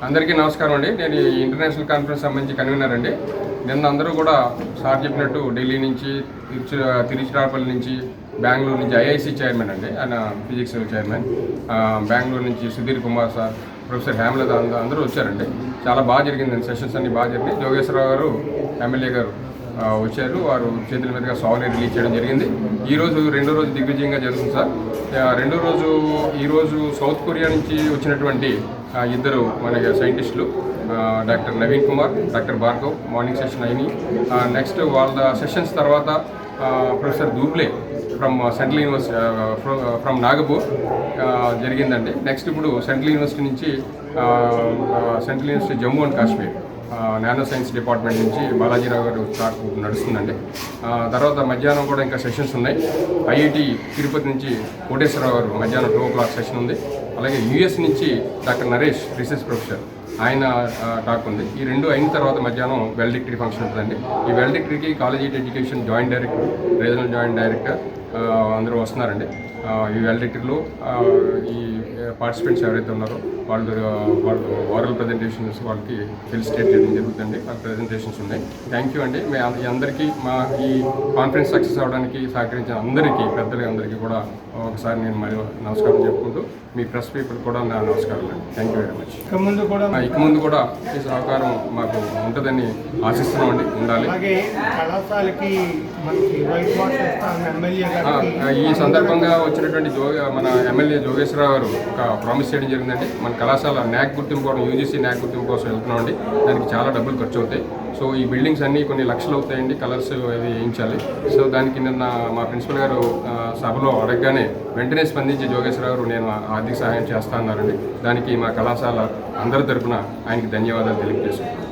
అందరికీ నమస్కారం అండి. నేను ఈ ఇంటర్నేషనల్ కాన్ఫరెన్స్ సంబంధించి కన్వీనర్ అండి. నిన్న అందరూ కూడా సార్ చెప్పినట్టు ఢిల్లీ నుంచి తిరుచిరాపల్లి నుంచి బెంగళూరు నుంచి ఐఐసి చైర్మన్ అండి, ఆయన ఫిజిక్స్ చైర్మన్, బెంగళూరు నుంచి సుధీర్ కుమార్ సార్, ప్రొఫెసర్ హేమలత అందరూ వచ్చారండి. చాలా బాగా జరిగిందండి, సెషన్స్ అన్ని బాగా జరిగినాయి. జోగేశ్వరరావు గారు ఎమ్మెల్యే గారు వచ్చారు, వారు చేతుల మీదుగా సాల్ని రిలీజ్ చేయడం జరిగింది. ఈరోజు రెండో రోజు దిగ్విజయంగా జరుగుతుంది సార్. రెండో రోజు ఈరోజు సౌత్ కొరియా నుంచి వచ్చినటువంటి ఇద్దరు మన సైంటిస్టులు, doctor Naveen Kumar, doctor Bhargav morning session అయినాయి. నెక్స్ట్ వాళ్ళ సెషన్స్ తర్వాత professor Duble from central university from Nagpur జరిగిందండి. నెక్స్ట్ ఇప్పుడు సెంట్రల్ యూనివర్సిటీ నుంచి central university Jammu and Kashmir nano science department నుంచి బాలాజీరావు గారు టాక్ నడుస్తుందండి. తర్వాత మధ్యాహ్నం కూడా ఇంకా సెషన్స్ ఉన్నాయి. ఐఐటి తిరుపతి నుంచి కోటేశ్వరరావు గారు మధ్యాహ్నం 2 o'clock సెషన్ ఉంది. అలాగే యూఎస్ నుంచి డాక్టర్ నరేష్ రీసెర్చ్ ప్రొఫెసర్, ఆయన టాక్ ఉంది. ఈ రెండు అయిన తర్వాత మధ్యాహ్నం వెల్డిక్టరీ ఫంక్షన్ ఉంటుందండి. ఈ వెల్డిక్టరీకి college education joint director, regional joint director అందరూ వస్తున్నారండి. ఈ వెల్డిక్టరీలో ఈ పార్టిసిపెంట్స్ ఎవరైతే ఉన్నారో వాళ్ళు ఓరల్ ప్రజెంటేషన్స్ వాళ్ళకి ఫెలిసిటేట్ చేయడం జరుగుతుంది. వాళ్ళ ప్రజెంటేషన్స్ ఉన్నాయి. థ్యాంక్ యూ అండి. మీ అందరికీ మా ఈ కాన్ఫరెన్స్ సక్సెస్ అవ్వడానికి సహకరించిన అందరికీ, పెద్దలకి అందరికీ కూడా ఒకసారి నేను మరి నమస్కారం చెప్పుకుంటూ, మీ ప్రెస్ పీపుల్ కూడా నా నమస్కారం అండి. Thank you very much. ఇక ముందు కూడా ఈ సహకారం మాకు ఉంటుందని ఆశిస్తున్నామండి, ఉండాలి. ఈ సందర్భంగా వచ్చినటువంటి మన ఎమ్మెల్యే జోగేశ్వరరావు గారు ఒక ప్రామిస్ చేయడం జరిగిందండి. మన కళాశాల న్యాక్ గుర్తింపు కోసం, యూజీసీ న్యాక్ గుర్తింపు కోసం వెళ్తున్నామండి. దానికి చాలా డబ్బులు ఖర్చు అవుతాయి. సో ఈ బిల్డింగ్స్ అన్నీ కొన్ని లక్షలు అవుతాయండి, కలర్స్ అవి వేయించాలి. సో దానికి నిన్న మా ప్రిన్సిపల్ గారు సభలో అడగగానే వెంటనే స్పందించి జోగేశ్వరరావు గారు నేను ఆర్థిక సహాయం చేస్తా అన్నారండి. దానికి మా కళాశాల అందరి తరపున ఆయనకి ధన్యవాదాలు తెలియజేస్తున్నాను.